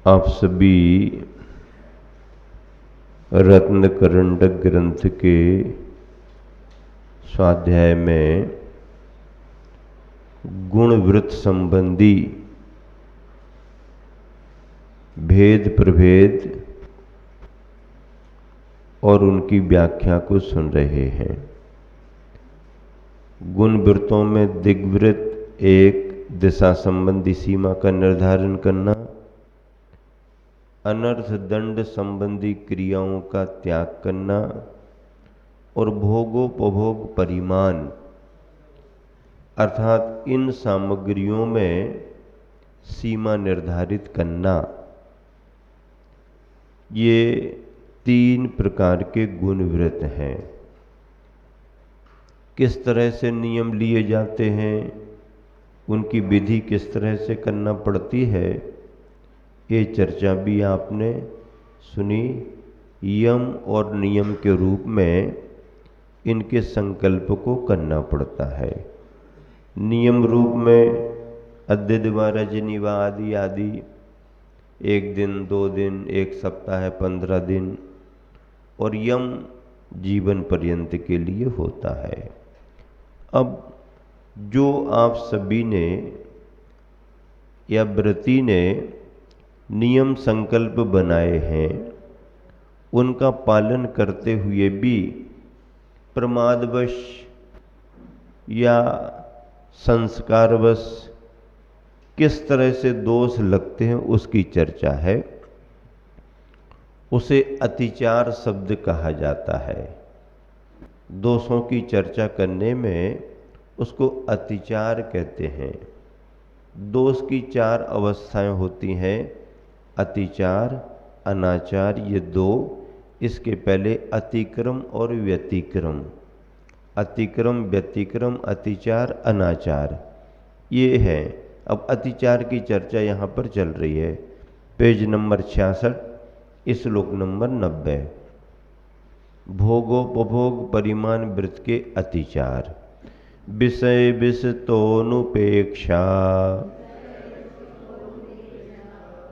आप सभी रत्नकरंडक ग्रंथ के स्वाध्याय में गुणवृत्त संबंधी भेद प्रभेद और उनकी व्याख्या को सुन रहे हैं। गुणवृत्तों में दिग्वृत्त एक दिशा संबंधी सीमा का निर्धारण करना, अनर्थ दंड संबंधी क्रियाओं का त्याग करना और भोगोपभोग परिमाण अर्थात इन सामग्रियों में सीमा निर्धारित करना, ये 3 प्रकार के गुणवृत्त हैं। किस तरह से नियम लिए जाते हैं, उनकी विधि किस तरह से करना पड़ती है, ये चर्चा भी आपने सुनी। यम और नियम के रूप में इनके संकल्प को करना पड़ता है। नियम रूप में अद्य दिवा रजनी व आदि आदि 1 दिन 2 दिन 1 सप्ताह 15 दिन, और यम जीवन पर्यंत के लिए होता है। अब जो आप सभी ने या व्रती ने नियम संकल्प बनाए हैं, उनका पालन करते हुए भी प्रमादवश या संस्कारवश किस तरह से दोष लगते हैं उसकी चर्चा है। उसे अतिचार शब्द कहा जाता है। दोषों की चर्चा करने में उसको अतिचार कहते हैं। दोष की 4 अवस्थाएं होती हैं, अतिचार, अनाचार, ये 2। इसके पहले अतिक्रम और व्यतिक्रम। अतिक्रम, व्यतिक्रम, अतिचार, अनाचार, ये है। अब अतिचार की चर्चा यहाँ पर चल रही है। पेज नंबर 66, श्लोक नंबर 90। भोगोपभोग परिमाण वृत्त के अतिचार। विषय विषतोनुपेक्षा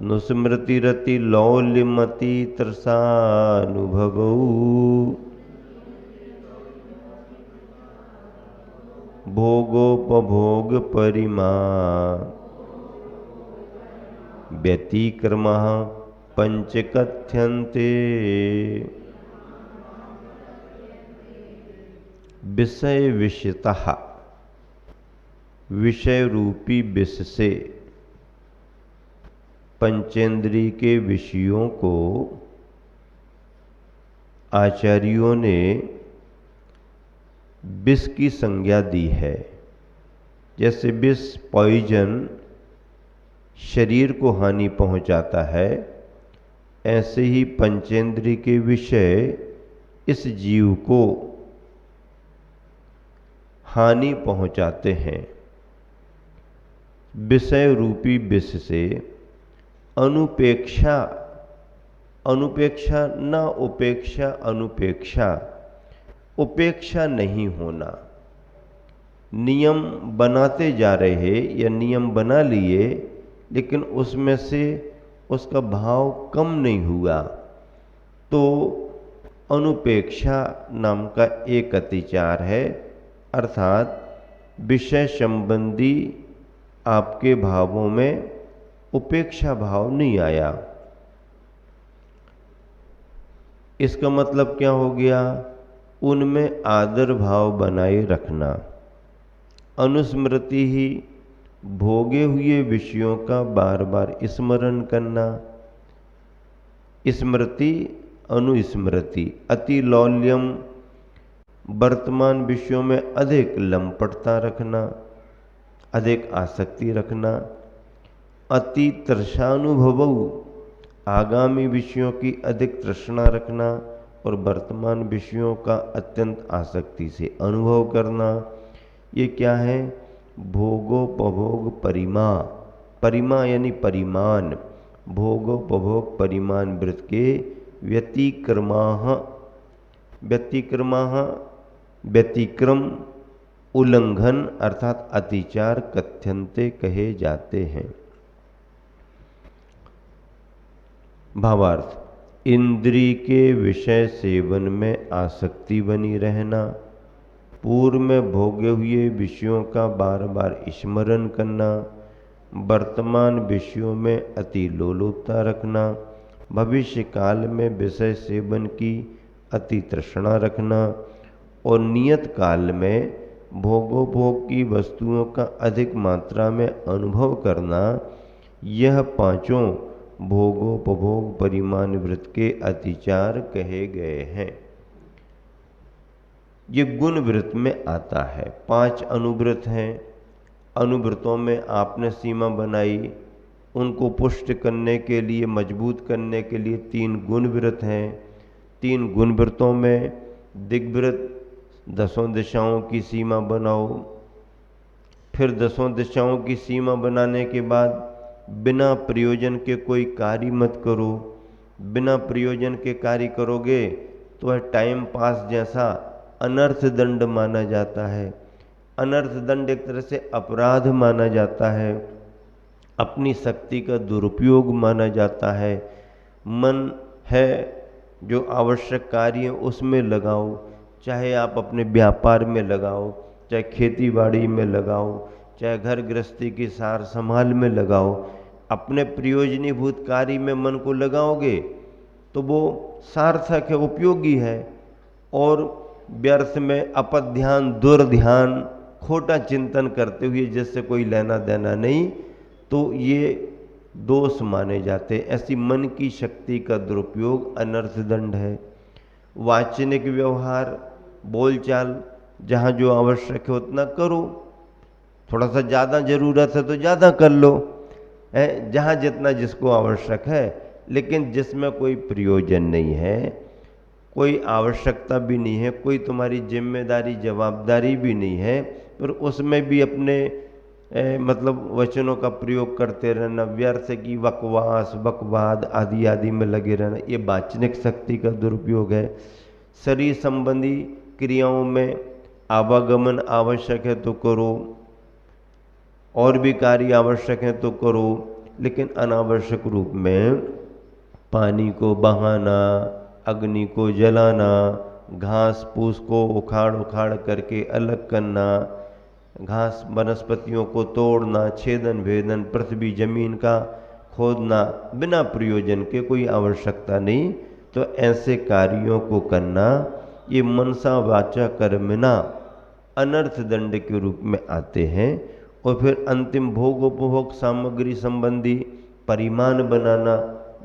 नुस्मृति रति लौल्यमति तृषानुभवौ भोगोपभोग परिमा व्यतिक्रमः पंचकथ्यन्ते। विषय विषयतः, विषय रूपी विष से पंचेंद्रिय के विषयों को आचार्यों ने विष की संज्ञा दी है। जैसे विष, पॉइजन शरीर को हानि पहुंचाता है, ऐसे ही पंचेंद्रिय के विषय इस जीव को हानि पहुंचाते हैं। विषय रूपी विष से अनुपेक्षा, अनुपेक्षा न उपेक्षा, अनुपेक्षा, उपेक्षा नहीं होना। नियम बनाते जा रहे या नियम बना लिए, लेकिन उसमें से उसका भाव कम नहीं हुआ, तो अनुपेक्षा नाम का एक अतिचार है। अर्थात विषय संबंधी आपके भावों में उपेक्षा भाव नहीं आया। इसका मतलब क्या हो गया? उनमें आदर भाव बनाए रखना। अनुस्मृति ही भोगे हुए विषयों का बार बार स्मरण करना। स्मृति, अनुस्मृति, अति लौल्यम, वर्तमान विषयों में अधिक लंपटता रखना, अधिक आसक्ति रखना। अति तृषानुभवौ, आगामी विषयों की अधिक तृष्णा रखना और वर्तमान विषयों का अत्यंत आसक्ति से अनुभव करना। ये क्या है? भोगोपभोग परिमा। परिमा यानी परिमाण। भोगोपभोग परिमाण वृत्त के व्यतिक्रमाः, व्यतिक्रमाः, व्यतिक्रम, उल्लंघन अर्थात अतिचार कथ्यन्ते कहे जाते हैं। भावार्थ, इंद्री के विषय सेवन में आसक्ति बनी रहना, पूर्व में भोगे हुए विषयों का बार बार स्मरण करना, वर्तमान विषयों में अति लोलुपता रखना, भविष्य काल में विषय सेवन की अति तृष्णा रखना और नियत काल में भोगोपभोग की वस्तुओं का अधिक मात्रा में अनुभव करना, यह पांचों भोगोपभोग परिमाण वृत्त के अतिचार कहे गए हैं। ये गुण वृत्त में आता है। 5 अनुवृत्त हैं। अनुवृत्तों में आपने सीमा बनाई, उनको पुष्ट करने के लिए, मजबूत करने के लिए 3 गुण वृत्त हैं। 3 गुण वृत्तों में दिग्वृत्त, 10 दिशाओं की सीमा बनाओ। फिर 10 दिशाओं की सीमा बनाने के बाद बिना प्रयोजन के कोई कार्य मत करो। बिना प्रयोजन के कार्य करोगे तो वह टाइम पास जैसा अनर्थ दंड माना जाता है। अनर्थ दंड एक तरह से अपराध माना जाता है, अपनी शक्ति का दुरुपयोग माना जाता है। मन है जो आवश्यक कार्य उसमें लगाओ, चाहे आप अपने व्यापार में लगाओ, चाहे खेती बाड़ी में लगाओ, चाहे घर गृहस्थी की सार संभाल में लगाओ। अपने प्रयोजनीभूत कार्य में मन को लगाओगे तो वो सार्थक है, उपयोगी है। और व्यर्थ में अपध्यान, दुर्ध्यान, खोटा चिंतन करते हुए जिससे कोई लेना देना नहीं, तो ये दोष माने जाते। ऐसी मन की शक्ति का दुरुपयोग अनर्थ दंड है। वाचनिक व्यवहार, बोलचाल, जहाँ जो आवश्यक है उतना करो, थोड़ा सा ज़्यादा ज़रूरत है तो ज़्यादा कर लो, जहाँ जितना जिसको आवश्यक है। लेकिन जिसमें कोई प्रयोजन नहीं है, कोई आवश्यकता भी नहीं है, कोई तुम्हारी जिम्मेदारी जवाबदारी भी नहीं है, पर उसमें भी अपने मतलब वचनों का प्रयोग करते रहना, व्यर्थ की बकवास, बकवाद आदि आदि में लगे रहना, ये वाचनिक शक्ति का दुरुपयोग है। शरीर संबंधी क्रियाओं में आवागमन आवश्यक है तो करो, और भी कार्य आवश्यक है तो करो, लेकिन अनावश्यक रूप में पानी को बहाना, अग्नि को जलाना, घास फूस को उखाड़ उखाड़ करके अलग करना, घास वनस्पतियों को तोड़ना, छेदन भेदन, पृथ्वी जमीन का खोदना, बिना प्रयोजन के, कोई आवश्यकता नहीं, तो ऐसे कार्यों को करना ये मनसा वाचा कर्मणा अनर्थ दंड के रूप में आते हैं। और फिर अंतिम भोग उपभोग सामग्री संबंधी परिमाण बनाना,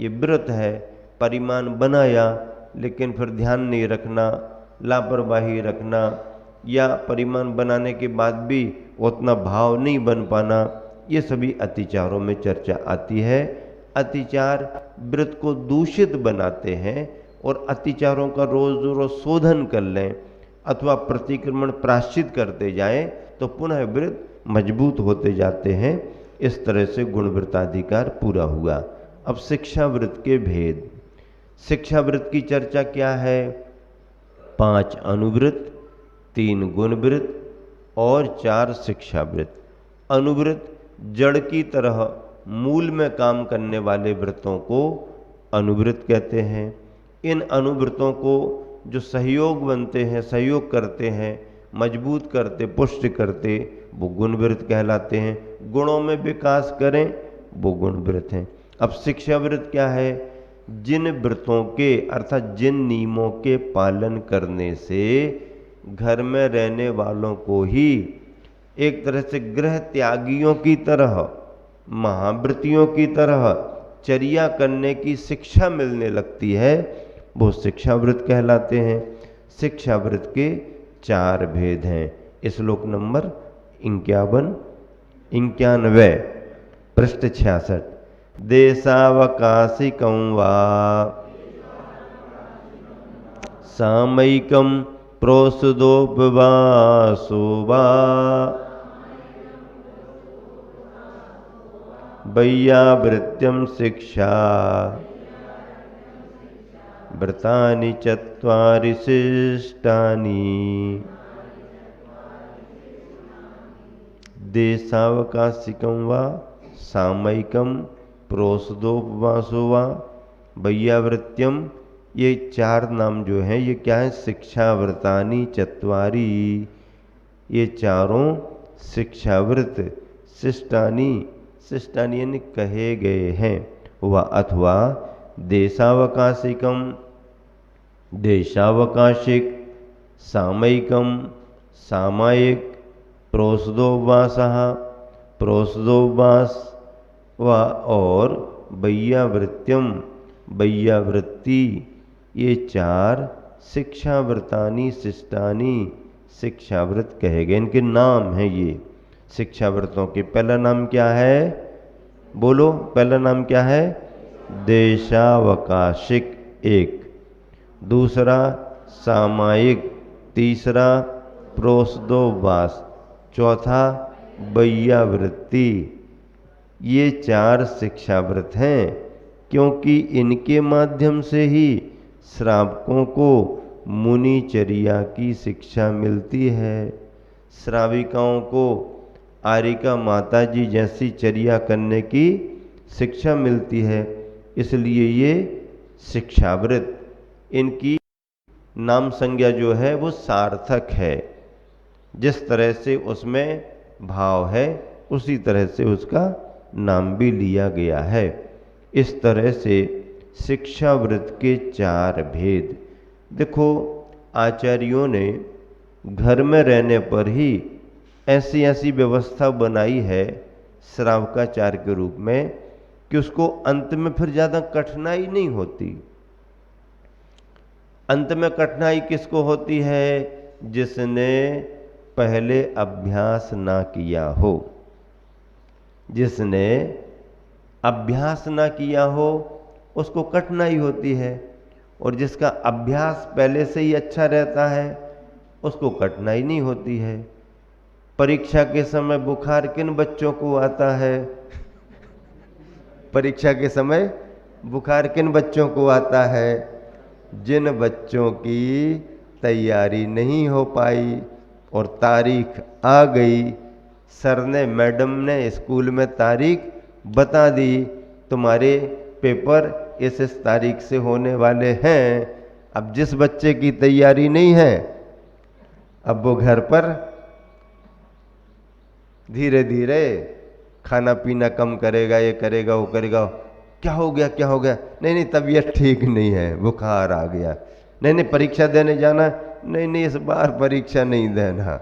ये व्रत है। परिमाण बनाया लेकिन फिर ध्यान नहीं रखना, लापरवाही रखना, या परिमाण बनाने के बाद भी उतना भाव नहीं बन पाना, ये सभी अतिचारों में चर्चा आती है। अतिचार व्रत को दूषित बनाते हैं, और अतिचारों का रोज रोज शोधन कर लें अथवा प्रतिक्रमण प्राश्चित करते जाएं तो पुनः व्रत मजबूत होते जाते हैं। इस तरह से गुणवृत्ताधिकार पूरा हुआ। अब शिक्षा व्रत के भेद। शिक्षा व्रत की चर्चा क्या है? 5 अनुवृत्त, 3 गुण व्रत और 4 शिक्षा व्रत। अनुवृत्त जड़ की तरह मूल में काम करने वाले व्रतों को अनुवृत्त कहते हैं। इन अनुवृत्तों को जो सहयोग बनते हैं, सहयोग करते हैं, मजबूत करते, पुष्ट करते, वो गुण व्रत कहलाते हैं। गुणों में विकास करें वो गुण व्रत हैं। अब शिक्षा व्रत क्या है? जिन व्रतों के अर्थात जिन नियमों के पालन करने से घर में रहने वालों को ही एक तरह से गृह त्यागियों की तरह, महाव्रतियों की तरह चर्या करने की शिक्षा मिलने लगती है, वो शिक्षा व्रत कहलाते हैं। शिक्षा व्रत के 4 भेद हैं। श्लोक नंबर 91 पृष्ठ 66। देशावकाशिकं वा सामयिकं प्रोसुदोपवासो वा वैयावृत्यं शिक्षा व्रतानि 4 शिष्टानि। देशावकाशिकं वा सामयिकं प्रोसदोपवासो वा वैयावृत्यम, ये चार नाम जो हैं ये क्या है? शिक्षाव्रतानि चत्वारि, ये चारों शिक्षाव्रत शिष्टानि, शिष्टानि यानी कहे गए हैं। वह अथवा देशावकाशिकम, देशावकाशिक, सामयिकम, सामायिक, प्रोषदोपवासः, प्रोषदोपवास व और वैयावृत्यम, वैयावृत्ति, ये चार शिक्षाव्रतानि शिष्टानि, शिक्षाव्रत कहे गए, इनके नाम हैं ये शिक्षाव्रतों के। पहला नाम क्या है? बोलो, पहला नाम क्या है? देशावकाशिक एक, दूसरा सामायिक, तीसरा प्रोषदोपवास, चौथा वैयावृत्ति। ये चार शिक्षाव्रत हैं, क्योंकि इनके माध्यम से ही श्रावकों को मुनिचर्या की शिक्षा मिलती है। श्राविकाओं को आरिका माता जी जैसी चर्या करने की शिक्षा मिलती है। इसलिए ये शिक्षाव्रत, इनकी नाम संज्ञा जो है वो सार्थक है। जिस तरह से उसमें भाव है उसी तरह से उसका नाम भी लिया गया है। इस तरह से शिक्षाव्रत के चार भेद। देखो, आचार्यों ने घर में रहने पर ही ऐसी ऐसी व्यवस्था बनाई है श्रावकाचार के रूप में कि उसको अंत में फिर ज़्यादा कठिनाई नहीं होती। अंत में कठिनाई किसको होती है? जिसने पहले अभ्यास ना किया हो। जिसने अभ्यास ना किया हो उसको कठिनाई होती है, और जिसका अभ्यास पहले से ही अच्छा रहता है उसको कठिनाई नहीं होती है। परीक्षा के समय बुखार किन बच्चों को आता है? परीक्षा के समय बुखार किन बच्चों को आता है? जिन बच्चों की तैयारी नहीं हो पाई और तारीख आ गई, सर ने, मैडम ने स्कूल में तारीख बता दी, तुम्हारे पेपर इस तारीख से होने वाले हैं। अब जिस बच्चे की तैयारी नहीं है, अब वो घर पर धीरे धीरे खाना पीना कम करेगा, ये करेगा वो करेगा। क्या हो गया, क्या हो गया? नहीं नहीं, तबीयत ठीक नहीं है, बुखार आ गया। नहीं नहीं, परीक्षा देने जाना। नहीं नहीं, इस बार परीक्षा नहीं देना।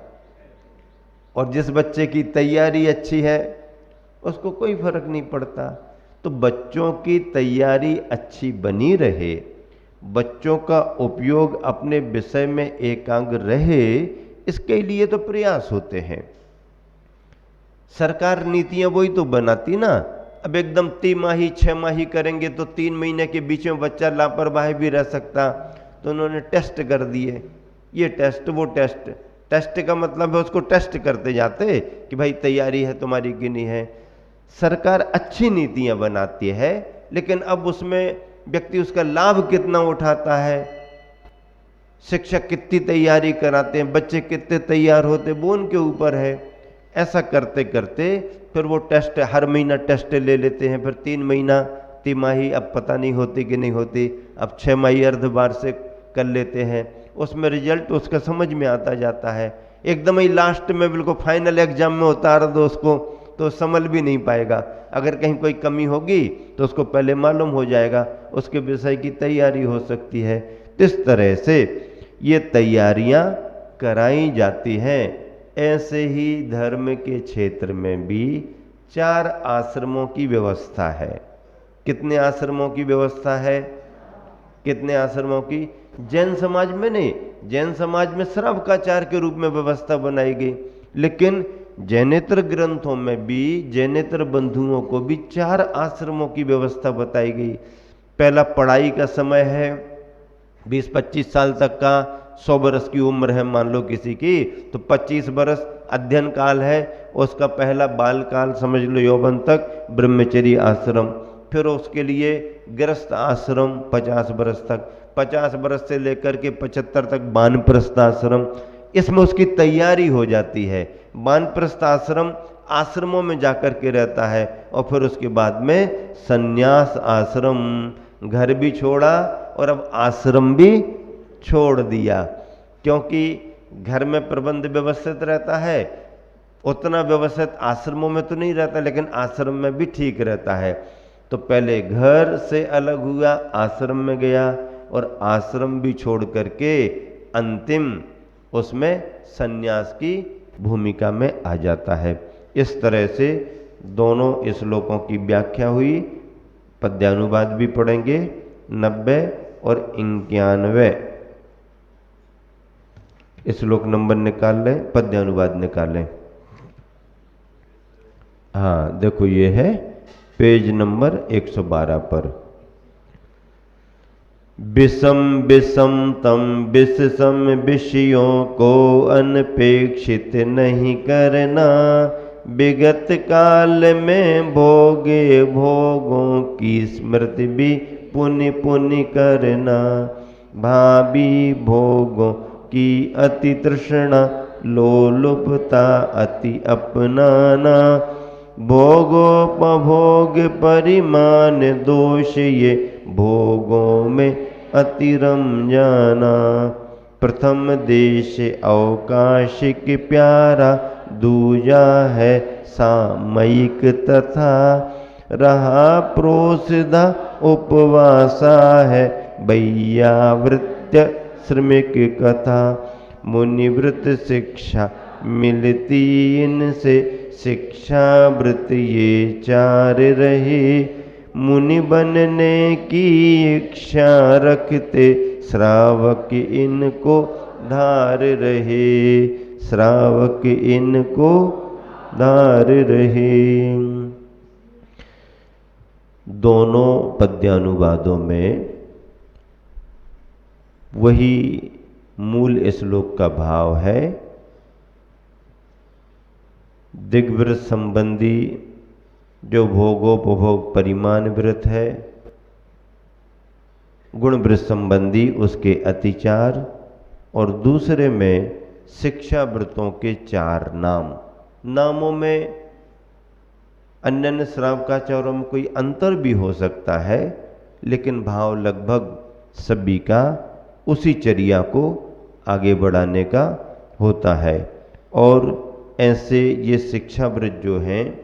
और जिस बच्चे की तैयारी अच्छी है उसको कोई फर्क नहीं पड़ता। तो बच्चों की तैयारी अच्छी बनी रहे, बच्चों का उपयोग अपने विषय में एकाग्र रहे, इसके लिए तो प्रयास होते हैं। सरकार नीतियां वही तो बनाती ना। अब एकदम तिमाही 6 माही करेंगे तो 3 महीने के बीच में बच्चा लापरवाही भी रह सकता, तो उन्होंने टेस्ट कर दिए, ये टेस्ट वो टेस्ट। टेस्ट का मतलब है उसको टेस्ट करते जाते कि भाई तैयारी है तुम्हारी कि नहीं है। सरकार अच्छी नीतियां बनाती है, लेकिन अब उसमें व्यक्ति उसका लाभ कितना उठाता है, शिक्षक कितनी तैयारी कराते हैं, बच्चे कितने तैयार होते, वो उनके ऊपर है। ऐसा करते करते फिर वो टेस्ट, हर महीना टेस्ट ले लेते हैं, फिर 3 महीना, तिमाही अब पता नहीं होती कि नहीं होती, अब 6 माही अर्धवार्षिक कर लेते हैं। उसमें रिजल्ट उसका समझ में आता जाता है। एकदम ही लास्ट में बिल्कुल फाइनल एग्जाम में उतार दो उसको तो संभल भी नहीं पाएगा। अगर कहीं कोई कमी होगी तो उसको पहले मालूम हो जाएगा, उसके विषय की तैयारी हो सकती है। इस तरह से ये तैयारियां कराई जाती हैं। ऐसे ही धर्म के क्षेत्र में भी 4 आश्रमों की व्यवस्था है। कितने आश्रमों की व्यवस्था है? कितने आश्रमों की? जैन समाज में नहीं, जैन समाज में श्रावकाचार के रूप में व्यवस्था बनाई गई, लेकिन जैनेतर ग्रंथों में भी जैनेतर बंधुओं को भी 4 आश्रमों की व्यवस्था बताई गई। पहला पढ़ाई का समय है, 20-25 साल तक का, 100 बरस की उम्र है मान लो किसी की, तो 25 बरस अध्ययन काल है। उसका पहला बाल काल समझ लो, यौवन तक ब्रह्मचर्य आश्रम। फिर उसके लिए गृहस्थ आश्रम 50 बरस तक, 50 बरस से लेकर के 75 तक वानप्रस्थ आश्रम। इसमें उसकी तैयारी हो जाती है। वानप्रस्थ आश्रम आश्रमों में जाकर के रहता है, और फिर उसके बाद में संन्यास आश्रम, घर भी छोड़ा और अब आश्रम भी छोड़ दिया, क्योंकि घर में प्रबंध व्यवस्थित रहता है, उतना व्यवस्थित आश्रमों में तो नहीं रहता, लेकिन आश्रम में भी ठीक रहता है। तो पहले घर से अलग हुआ, आश्रम में गया, और आश्रम भी छोड़ करके अंतिम उसमें सन्यास की भूमिका में आ जाता है। इस तरह से दोनों श्लोकों की व्याख्या हुई। पद्यानुवाद भी पढ़ेंगे 90 और 91। श्लोक नंबर निकाल लें, पद्यानुवाद निकालें। हाँ देखो, ये है पेज नंबर 112 पर। विषम विषम तम विषम विषयों को अनपेक्षित नहीं करना, विगत काल में भोगे भोगों की स्मृति भी पुनि पुनि करना, भावी भोगों की अति तृष्णा लोलुपता अति अपनाना, भोगोपभोग परिमाण दोष ये भोगों में अति रम जाना, प्रथम देश अवकाशिक प्यारा, दूजा है सामयिक तथा, रहा प्रोसिदा उपवासा है वैयावृत्य श्रमिक कथा, मुनिवृत शिक्षा मिलती इनसे, शिक्षा व्रत ये चार रहे, मुनि बनने की इच्छा रखते, श्रावक इनको धार रहे, श्रावक इनको धार रहे। दोनों पद्यानुवादों में वही मूल श्लोक का भाव है। दिग्व्रत संबंधी जो भोगोपभोग परिमाण व्रत है, गुण व्रत संबंधी उसके अतिचार, और दूसरे में शिक्षा व्रतों के 4 नाम। नामों में अन्य श्रावकाचार्यों में कोई अंतर भी हो सकता है, लेकिन भाव लगभग सभी का उसी चर्या को आगे बढ़ाने का होता है। और ऐसे ये शिक्षा व्रत जो हैं,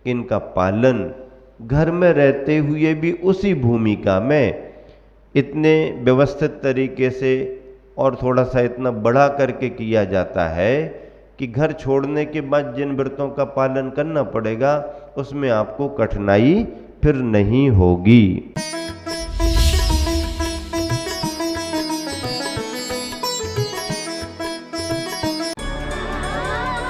इनका पालन घर में रहते हुए भी उसी भूमिका में इतने व्यवस्थित तरीके से और थोड़ा सा इतना बढ़ा करके किया जाता है कि घर छोड़ने के बाद जिन व्रतों का पालन करना पड़ेगा उसमें आपको कठिनाई फिर नहीं होगी।